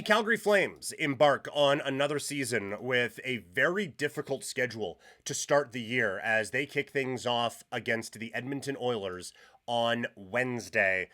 The Calgary Flames embark on another season with a very difficult schedule to start the year as they kick things off against the Edmonton Oilers on Wednesday.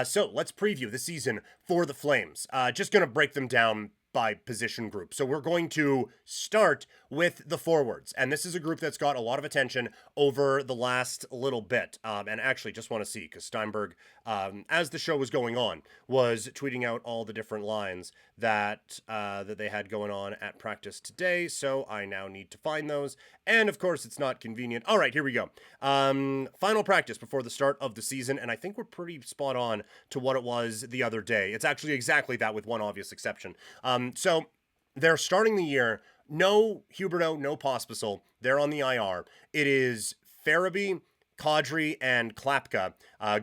So let's preview the season for the Flames. Just going to break them down by position group. So we're going to start with the forwards. And this is a group that's got a lot of attention over the last little bit. And actually just want to see, because Steinberg, as the show was going on, was tweeting out all the different lines that they had going on at practice today. So I now need to find those. And of course, it's not convenient. All right, here we go. Final practice before the start of the season. And I think we're pretty spot on to what it was the other day. It's actually exactly that with one obvious exception. So they're starting the year. No Huberdeau, no Pospisil. They're on the IR. It is Farabee, Kadri, and Klapka,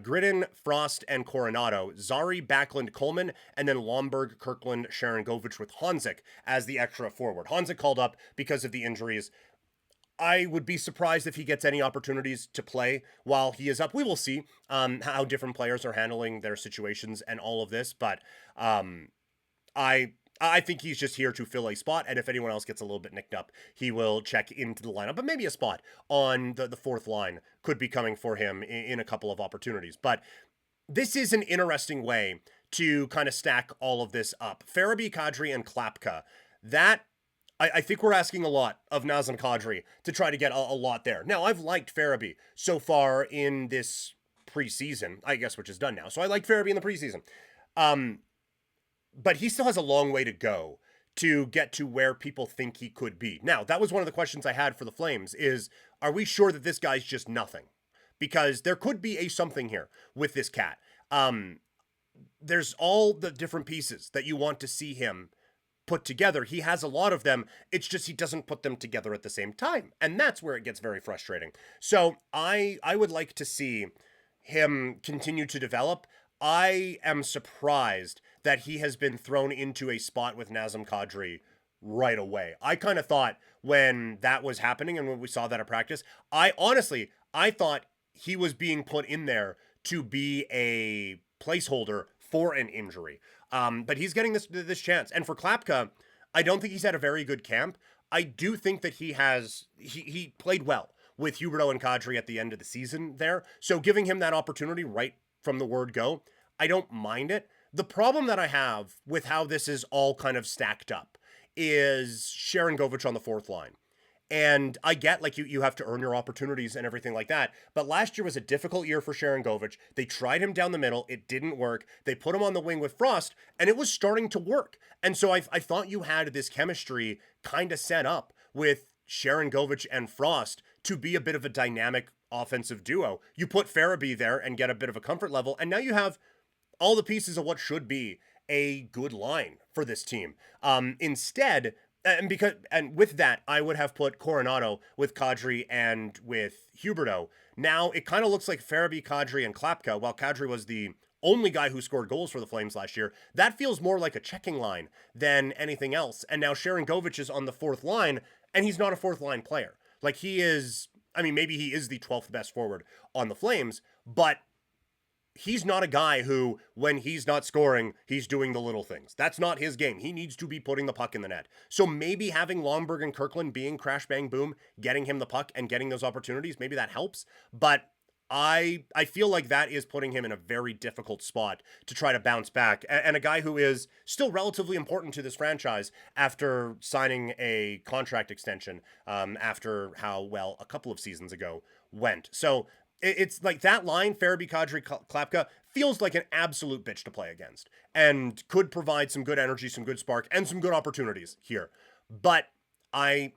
Gridden, Frost, and Coronado, Zari, Backlund, Coleman, and then Lomberg, Kirkland, Sharangovich with Honzik as the extra forward. Honzik called up because of the injuries. I would be surprised if he gets any opportunities to play while he is up. We will see how different players are handling their situations and all of this, but I think he's just here to fill a spot, and if anyone else gets a little bit nicked up, he will check into the lineup. But maybe a spot on the fourth line could be coming for him in a couple of opportunities. But this is an interesting way to kind of stack all of this up. Farabee, Kadri, and Klapka. That, I think we're asking a lot of Nazem Kadri to try to get a lot there. Now, I've liked Farabee so far in this preseason, I guess, which is done now. So I like Farabee in the preseason. But he still has a long way to go to get to where people think he could be. Now, that was one of the questions I had for the Flames is, are we sure that this guy's just nothing? Because there could be a something here with this cat. There's all the different pieces that you want to see him put together. He has a lot of them. It's just he doesn't put them together at the same time. And that's where it gets very frustrating. So I would like to see him continue to develop. I am surprised that he has been thrown into a spot with Nazem Kadri right away. I kind of thought when that was happening and when we saw that at practice, I thought he was being put in there to be a placeholder for an injury. But he's getting this chance. And for Klapka, I don't think he's had a very good camp. I do think that he played well with Huberdeau and Kadri at the end of the season there. So giving him that opportunity right from the word go, I don't mind it. The problem that I have with how this is all kind of stacked up is Sharangovich on the fourth line. And I get, like, you have to earn your opportunities and everything like that. But last year was a difficult year for Sharangovich. They tried him down the middle. It didn't work. They put him on the wing with Frost, and it was starting to work. And so I thought you had this chemistry kind of set up with Sharangovich and Frost to be a bit of a dynamic offensive duo. You put Farabee there and get a bit of a comfort level, and now you have all the pieces of what should be a good line for this team. Instead, and with that, I would have put Coronado with Kadri and with Huberdeau. Now it kind of looks like Farabee, Kadri, and Klapka. While Kadri was the only guy who scored goals for the Flames last year, that feels more like a checking line than anything else. And now Sharangovich is on the fourth line, and he's not a fourth line player. Like, he is, I mean, maybe he is the 12th best forward on the Flames, but he's not a guy who, when he's not scoring, he's doing the little things. That's not his game. He needs to be putting the puck in the net. So maybe having Lomberg and Kirkland being crash, bang, boom, getting him the puck and getting those opportunities, maybe that helps. But I feel like that is putting him in a very difficult spot to try to bounce back. And a guy who is still relatively important to this franchise after signing a contract extension after how well a couple of seasons ago went. So it's like that line, Farabee, Kadri, Klapka, feels like an absolute bitch to play against and could provide some good energy, some good spark, and some good opportunities here. But I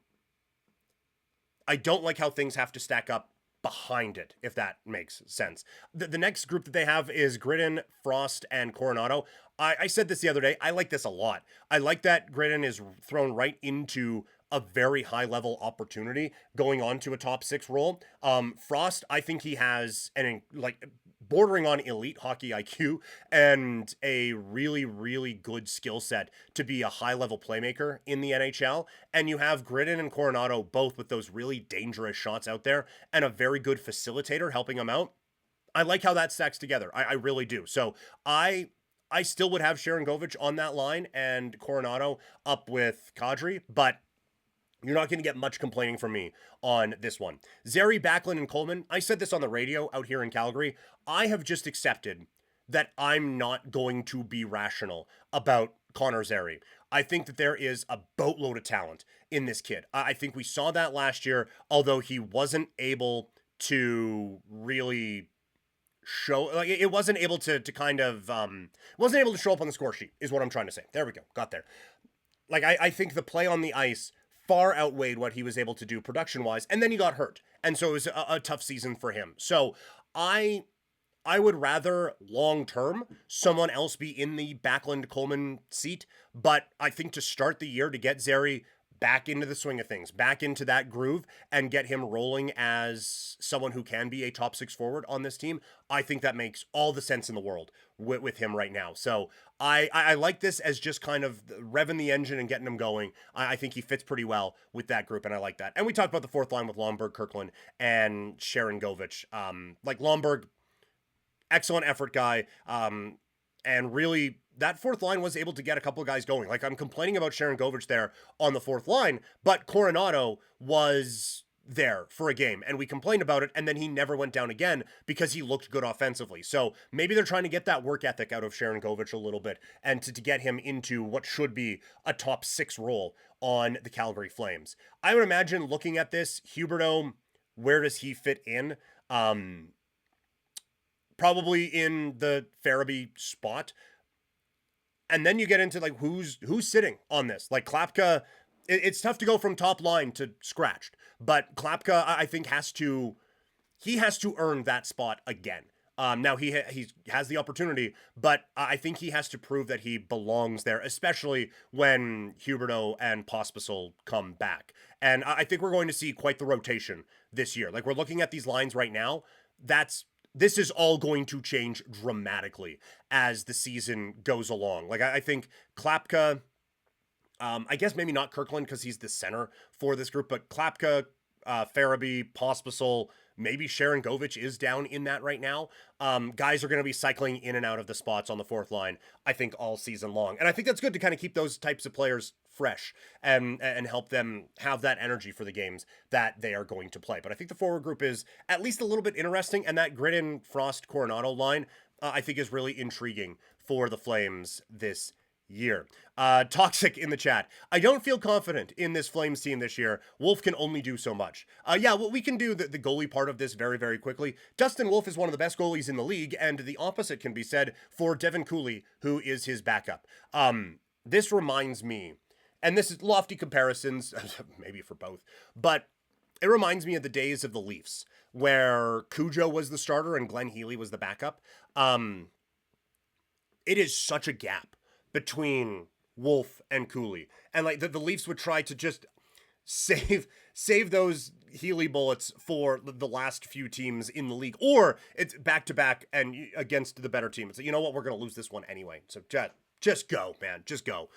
don't like how things have to stack up behind it, if that makes sense. The next group that they have is Gridden, Frost, and Coronado. I said this the other day. I like this a lot. I like that Gridden is thrown right into a very high level opportunity going on to a top six role. Frost, I think he has bordering on elite hockey IQ and a really, really good skill set to be a high level playmaker in the NHL. And you have Gridden and Coronado both with those really dangerous shots out there and a very good facilitator helping them out. I like how that stacks together. I really do. So I I still would have Sharon Govich on that line and Coronado up with Kadri, but you're not going to get much complaining from me on this one. Zary, Backlund, and Coleman, I said this on the radio out here in Calgary. I have just accepted that I'm not going to be rational about Connor Zary. I think that there is a boatload of talent in this kid. I think we saw that last year, although he wasn't able to really show, like, it wasn't able to kind of wasn't able to show up on the score sheet is what I'm trying to say. There we go, got there. Like, I think the play on the ice far outweighed what he was able to do production wise, and then he got hurt, and so it was a tough season for him. So I would rather long term someone else be in the Backlund Coleman seat, but I think to start the year, to get Zary back into the swing of things, back into that groove, and get him rolling as someone who can be a top six forward on this team, I think that makes all the sense in the world with him right now. So I like this as just kind of revving the engine and getting him going. I think he fits pretty well with that group, and I like that. And we talked about the fourth line with Lomberg, Kirkland, and Sharon Govich. Like Lomberg, excellent effort guy. And really, that fourth line was able to get a couple of guys going. Like, I'm complaining about Sharon Govich there on the fourth line, but Coronado was there for a game, and we complained about it, and then he never went down again because he looked good offensively. So maybe they're trying to get that work ethic out of Sharon Govich a little bit, and to get him into what should be a top six role on the Calgary Flames. I would imagine, looking at this, Huberdeau, where does he fit in? Probably in the Farabee spot. And then you get into, like, who's sitting on this. Like, Klapka, it's tough to go from top line to scratched, but Klapka, I think, has to earn that spot again. Now he has the opportunity, but I think he has to prove that he belongs there, especially when Huberdeau and Pospisil come back. And I think we're going to see quite the rotation this year. Like, we're looking at these lines right now. This is all going to change dramatically as the season goes along. Like, I think Klapka, I guess maybe not Kirkland because he's the center for this group, but Klapka, Farabee, Pospisil, maybe Sharon Govich is down in that right now. Guys are going to be cycling in and out of the spots on the fourth line, I think, all season long. And I think that's good to kind of keep those types of players fresh and help them have that energy for the games that they are going to play. But I think the forward group is at least a little bit interesting, and that Gridden, Frost, Coronado line, I think, is really intriguing for the Flames this year. Toxic in the chat. I don't feel confident in this Flames team this year. Wolf can only do so much. Yeah, well, we can do the goalie part of this very, very quickly. Dustin Wolf is one of the best goalies in the league, and the opposite can be said for Devin Cooley, who is his backup. This reminds me, and this is lofty comparisons, maybe for both, but it reminds me of the days of the Leafs, where Cujo was the starter and Glenn Healy was the backup. It is such a gap between Wolf and Cooley. And, like, the Leafs would try to just save those Healy bullets for the last few teams in the league, or it's back-to-back and against the better team. It's like, you know what, we're going to lose this one anyway. So just go, man. Just go.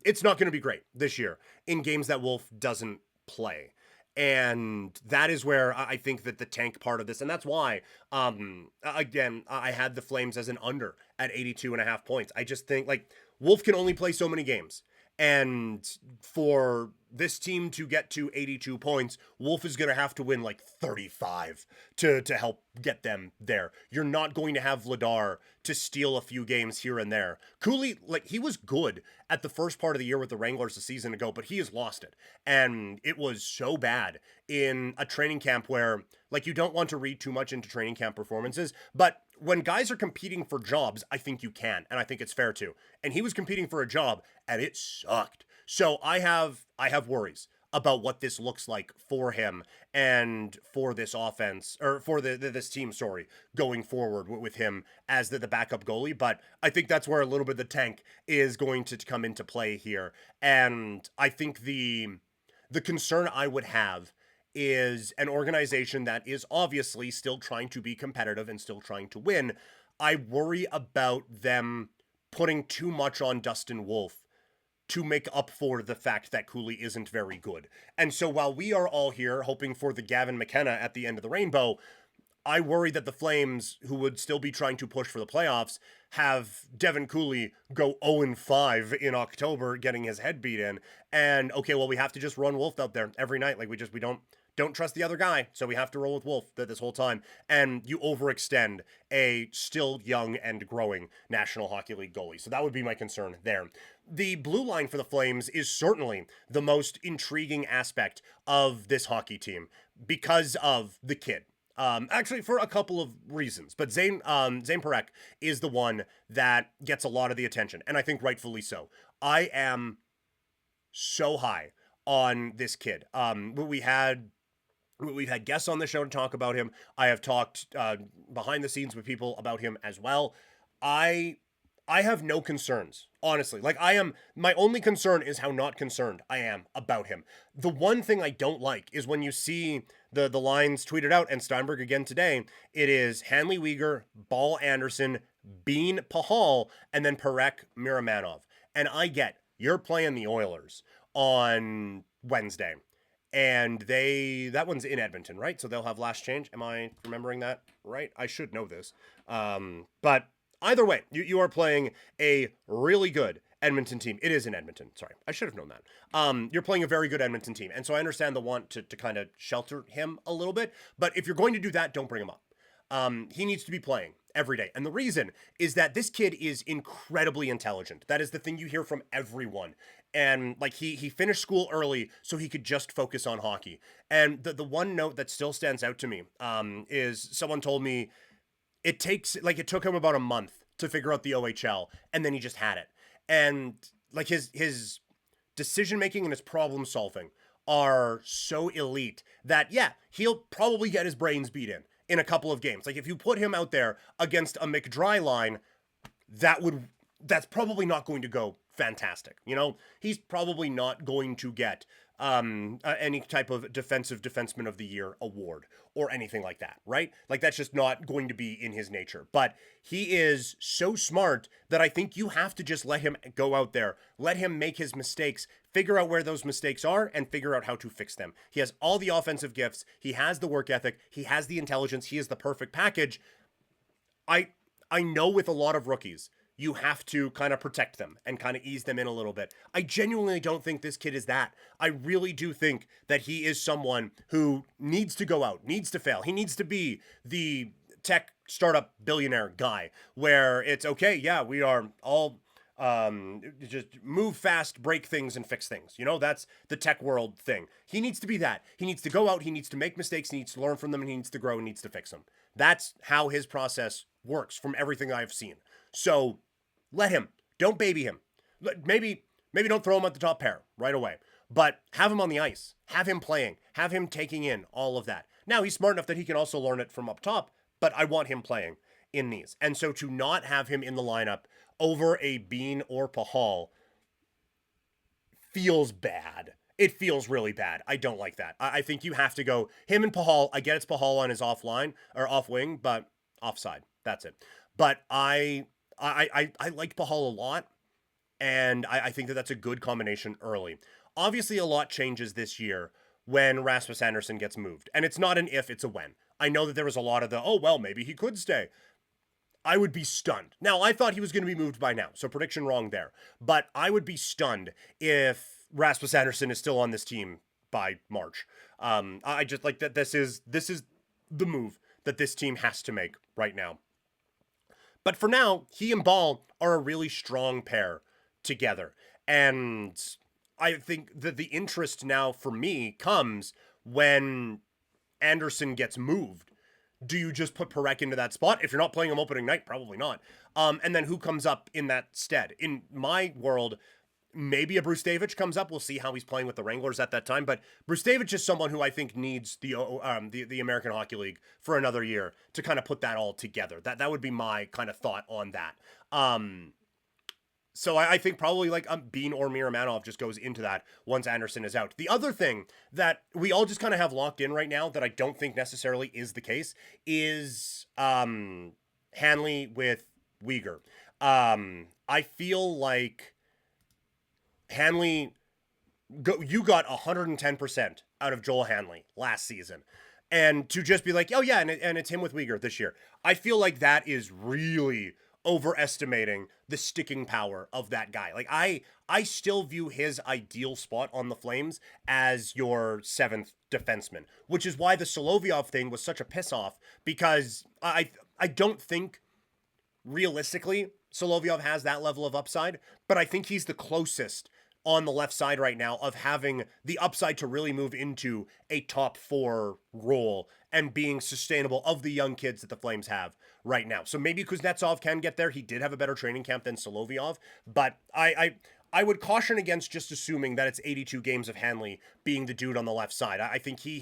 It's not going to be great this year in games that Wolf doesn't play. And that is where I think that the tank part of this, and that's why, again, I had the Flames as an under at 82.5 points. I just think, like, Wolf can only play so many games. And for this team to get to 82 points, Wolf is going to have to win like 35 to help get them there. You're not going to have Vladar to steal a few games here and there. Cooley, like, he was good at the first part of the year with the Wranglers a season ago, but he has lost it. And it was so bad in a training camp where, like, you don't want to read too much into training camp performances, but when guys are competing for jobs, I think you can, and I think it's fair to. And he was competing for a job, and it sucked. So I have worries about what this looks like for him and for this offense, or for this team, going forward with him as the backup goalie. But I think that's where a little bit of the tank is going to come into play here. And I think the concern I would have is an organization that is obviously still trying to be competitive and still trying to win. I worry about them putting too much on Dustin Wolf to make up for the fact that Cooley isn't very good. And so while we are all here hoping for the Gavin McKenna at the end of the rainbow, I worry that the Flames, who would still be trying to push for the playoffs, have Devin Cooley go 0-5 in October, getting his head beat in. And okay, well, we have to just run Wolf out there every night. Like we don't trust the other guy, so we have to roll with Wolf this whole time. And you overextend a still young and growing National Hockey League goalie. So that would be my concern there. The blue line for the Flames is certainly the most intriguing aspect of this hockey team because of the kid. Actually, for a couple of reasons, but Zayne Parekh is the one that gets a lot of the attention, and I think rightfully so. I am so high on this kid. We've had guests on the show to talk about him. I have talked behind the scenes with people about him as well. I have no concerns, honestly. Like my only concern is how not concerned I am about him. The one thing I don't like is when you see the lines tweeted out, and Steinberg again today, it is Hanley Weegar, Ball Andersson, Bean Pahal, and then Parekh Miramanov. And I get, you're playing the Oilers on Wednesday. And that one's in Edmonton, right? So they'll have last change. Am I remembering that right? I should know this. But either way, you are playing a really good Edmonton team. It is in Edmonton. Sorry, I should have known that. You're playing a very good Edmonton team. And so I understand the want to kind of shelter him a little bit. But if you're going to do that, don't bring him up. He needs to be playing every day. And the reason is that this kid is incredibly intelligent. That is the thing you hear from everyone. And like he finished school early so he could just focus on hockey. And the one note that still stands out to me is someone told me it took him about a month to figure out the OHL, and then he just had it. And like his decision making and his problem solving are so elite that he'll probably get his brains beat in a couple of games. Like if you put him out there against a McDry line, that's probably not going to go fantastic. You know, he's probably not going to get any type of defensive defenseman of the year award or anything like that, right? Like that's just not going to be in his nature. But he is so smart that I think you have to just let him go out there, let him make his mistakes, figure out where those mistakes are, and figure out how to fix them. He has all the offensive gifts. He has the work ethic. He has the intelligence. He is the perfect package. I know with a lot of rookies, you have to kind of protect them and kind of ease them in a little bit. I genuinely don't think this kid is that. I really do think that he is someone who needs to go out, needs to fail. He needs to be the tech startup billionaire guy where it's okay, we are all just move fast, break things, and fix things. You know, that's the tech world thing. He needs to be that. He needs to go out, he needs to make mistakes, he needs to learn from them, and he needs to grow and needs to fix them. That's how his process works from everything I've seen. So let him. Don't baby him. Maybe don't throw him at the top pair right away. But have him on the ice. Have him playing. Have him taking in all of that. Now, he's smart enough that he can also learn it from up top, but I want him playing in these. And so to not have him in the lineup over a Bean or Pahal feels bad. It feels really bad. I don't like that. I think you have to go him and Pahal. I get it's Pahal on his offline or off wing, but offside. That's it. But I like Pahal a lot, and I think that that's a good combination early. Obviously, a lot changes this year when Rasmus Andersson gets moved, and it's not an if, it's a when. I know that there was a lot of maybe he could stay. I would be stunned. Now, I thought he was going to be moved by now, so prediction wrong there. But I would be stunned if Rasmus Andersson is still on this team by March. I just like that this is the move that this team has to make right now. But for now, he and Ball are a really strong pair together. And I think that the interest now for me comes when Andersson gets moved. Do you just put Parekh into that spot? If you're not playing him opening night, probably not. And then who comes up in that stead? In my world, maybe a Brustevich comes up. We'll see how he's playing with the Wranglers at that time. But Brustevich is someone who I think needs the American Hockey League for another year to kind of put that all together. That would be my kind of thought on that. So I think probably like Bean or Miramanov just goes into that once Andersson is out. The other thing that we all just kind of have locked in right now that I don't think necessarily is the case is Hanley with Weegar. I feel like Hanley, you got 110% out of Joel Hanley last season. And to just be like, oh yeah, and it's him with Uyghur this year. I feel like that is really overestimating the sticking power of that guy. Like I still view his ideal spot on the Flames as your seventh defenseman, which is why the Solovyov thing was such a piss off, because I don't think realistically Solovyov has that level of upside, but I think he's the closest on the left side right now of having the upside to really move into a top 4 role and being sustainable of the young kids that the Flames have right now. So maybe Kuznetsov can get there. He did have a better training camp than Solovyov, but I would caution against just assuming that it's 82 games of Hanley being the dude on the left side. I think he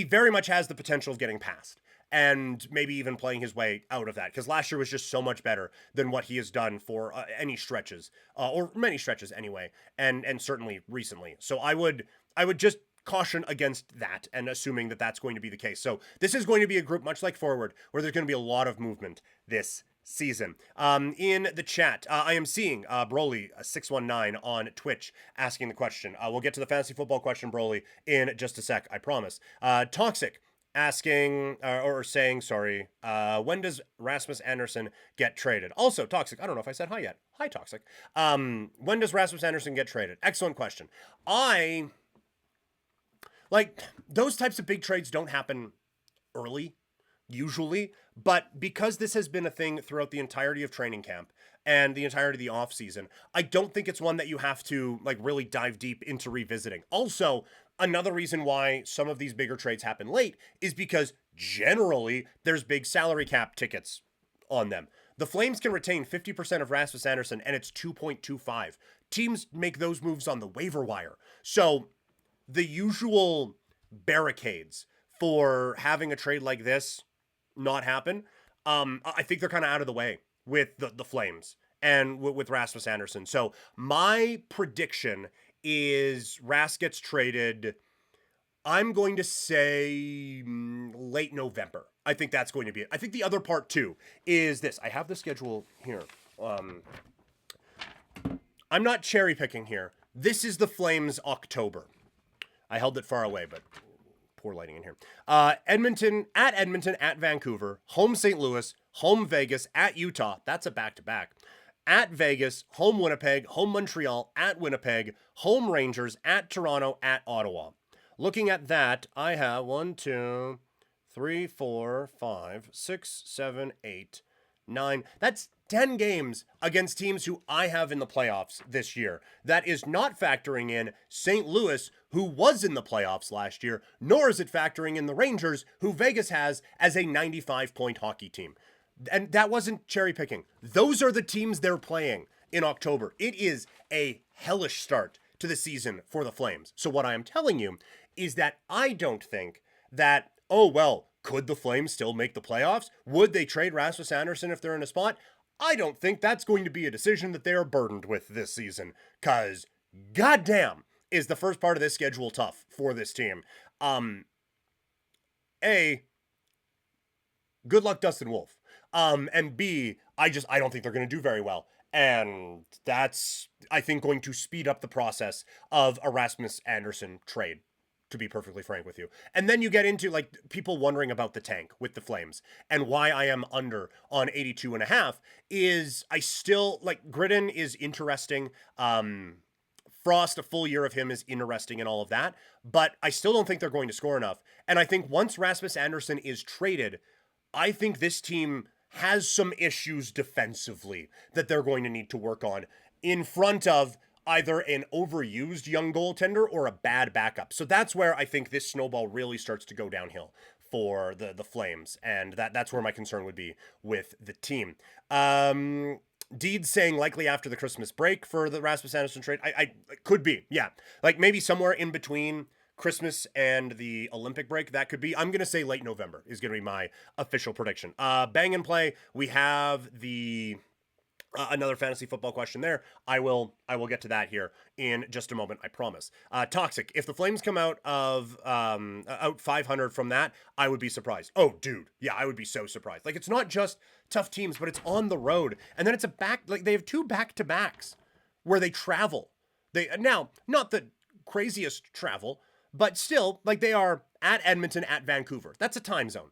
very much has the potential of getting past and maybe even playing his way out of that, because last year was just so much better than what he has done for any stretches, or many stretches anyway, and certainly recently. So I would just caution against that and assuming that that's going to be the case. So this is going to be a group much like forward where there's going to be a lot of movement this season. In the chat, I am seeing Broly 619 on Twitch asking the question. We'll get to the fantasy football question, Broly, in just a sec, I promise. Toxic asking or saying, sorry, when does Rasmus Andersson get traded? Also, Toxic, I don't know if I said hi yet. Hi, Toxic. When does Rasmus Andersson get traded? Excellent question. Like, those types of big trades don't happen early, usually, but because this has been a thing throughout the entirety of training camp and the entirety of the off season, I don't think it's one that you have to like really dive deep into revisiting. Also, another reason why some of these bigger trades happen late is because generally there's big salary cap tickets on them. The Flames can retain 50% of Rasmus Andersson and it's 2.25. Teams make those moves on the waiver wire. So the usual barricades for having a trade like this not happen, I think they're kind of out of the way with the Flames and with Rasmus Andersson. So my prediction is Ras gets traded, I'm going to say late November. I think that's going to be it. I think the other part too is this. I have the schedule here. I'm not cherry picking here. This is the Flames October. I held it far away, but poor lighting in here. Edmonton, at Vancouver, home St. Louis, home Vegas, at Utah. That's a back-to-back. At Vegas, home Winnipeg, home Montreal, at Winnipeg, home Rangers, at Toronto, at Ottawa. Looking at that, I have 1, 2, 3, 4, 5, 6, 7, 8, 9. That's 10 games against teams who I have in the playoffs this year. That is not factoring in St. Louis, who was in the playoffs last year, nor is it factoring in the Rangers, who Vegas has as a 95-point hockey team. And that wasn't cherry picking. Those are the teams they're playing in October. It is a hellish start to the season for the Flames. So what I am telling you is that I don't think that, oh, well, could the Flames still make the playoffs? Would they trade Rasmus Andersson if they're in a spot? I don't think that's going to be a decision that they are burdened with this season, because goddamn is the first part of this schedule tough for this team. A, good luck Dustin Wolf. And B, I don't think they're going to do very well. And that's, I think, going to speed up the process of a Rasmus Andersson trade, to be perfectly frank with you. And then you get into like people wondering about the tank with the Flames and why I am under on 82.5 is I still like Gridden is interesting. Frost, a full year of him is interesting and all of that, but I still don't think they're going to score enough. And I think once Rasmus Andersson is traded, I think this team has some issues defensively that they're going to need to work on in front of either an overused young goaltender or a bad backup. So that's where I think this snowball really starts to go downhill for the Flames. And that's where my concern would be with the team. Deed saying likely after the Christmas break for the Rasmus Andersson trade. I could be, yeah. Like maybe somewhere in between Christmas and the Olympic break, that could be. I'm going to say late November is going to be my official prediction. Bang and play. We have the another fantasy football question there. I will get to that here in just a moment, I promise. Toxic. If the Flames come out of out 500 from that, I would be surprised. Oh, dude. Yeah, I would be so surprised. Like, it's not just tough teams, but it's on the road. And then it's they have 2 back-to-backs where they travel. Now, not the craziest travel, but still, like, they are at Edmonton, at Vancouver. That's a time zone.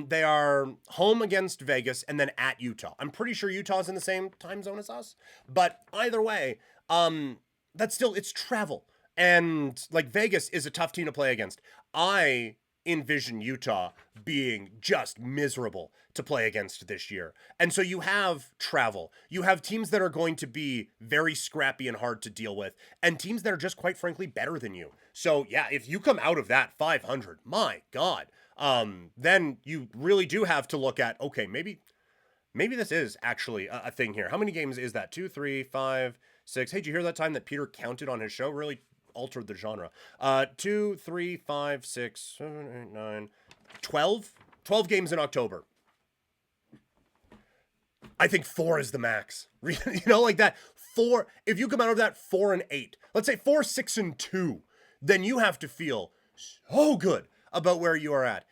They are home against Vegas and then at Utah. I'm pretty sure Utah's in the same time zone as us, but either way, that's still, it's travel. And like, Vegas is a tough team to play against. I envision Utah being just miserable to play against this year. And so you have travel. You have teams that are going to be very scrappy and hard to deal with, and teams that are just, quite frankly, better than you. So yeah, if you come out of that 500, my God, then you really do have to look at, okay, maybe this is actually a thing here. How many games is that? 2, 3, 5, 6. Hey, did you hear that time that Peter counted on his show? Really altered the genre. 2, 3, 5, 6, 7, 8, 9, 12. 12 games in October. I think 4 is the max. You know, like that. 4. If you come out of that 4 and 8, let's say 4, 6 and 2, then you have to feel so good about where you are at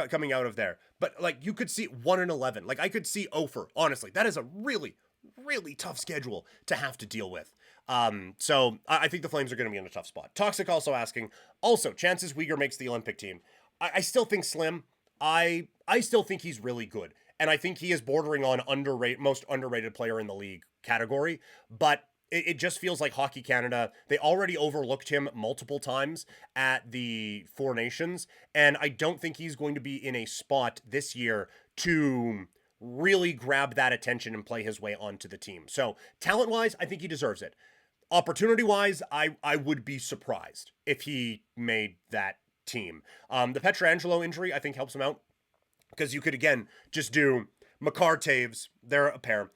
coming out of there. But like, you could see 1 and 11. Like, I could see Ofer. Honestly, that is a really, really tough schedule to have to deal with. So I think the Flames are going to be in a tough spot. Toxic also asking, also, chances Weegar makes the Olympic team. I still think slim. I still think he's really good. And I think he is bordering on most underrated player in the league category. But it just feels like Hockey Canada, they already overlooked him multiple times at the Four Nations. And I don't think he's going to be in a spot this year to really grab that attention and play his way onto the team. So talent-wise, I think he deserves it. Opportunity-wise, I would be surprised if he made that team. The Pietrangelo injury, I think, helps him out, because you could, again, just do Makar Taves, they're a pair.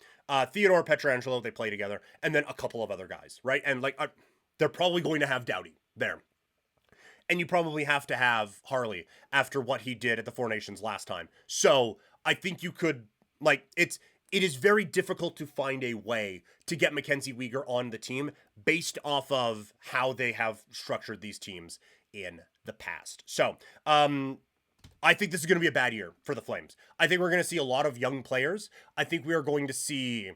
Theodore Pietrangelo, they play together, and then a couple of other guys, right? And like, they're probably going to have Doughty there. And you probably have to have Harley after what he did at the Four Nations last time. So I think you could, like, it is very difficult to find a way to get Mackenzie Weegar on the team based off of how they have structured these teams in the past. So, I think this is going to be a bad year for the Flames. I think we're going to see a lot of young players. I think we are going to see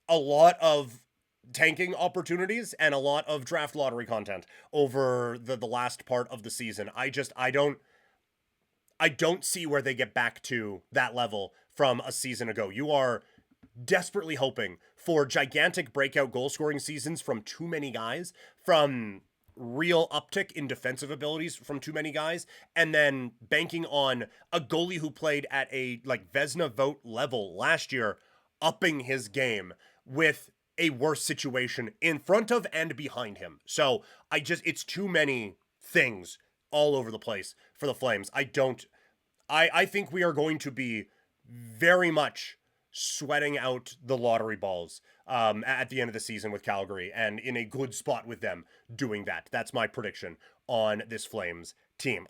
a lot of tanking opportunities and a lot of draft lottery content over the last part of the season. I don't see where they get back to that level from a season ago. You are desperately hoping for gigantic breakout goal scoring seasons from too many guys, from real uptick in defensive abilities from too many guys, and then banking on a goalie who played at a like Vezina vote level last year, upping his game with a worse situation in front of and behind him. So it's too many things all over the place for the Flames. I think we are going to be very much sweating out the lottery balls at the end of the season with Calgary, and in a good spot with them doing that. That's my prediction on this Flames team.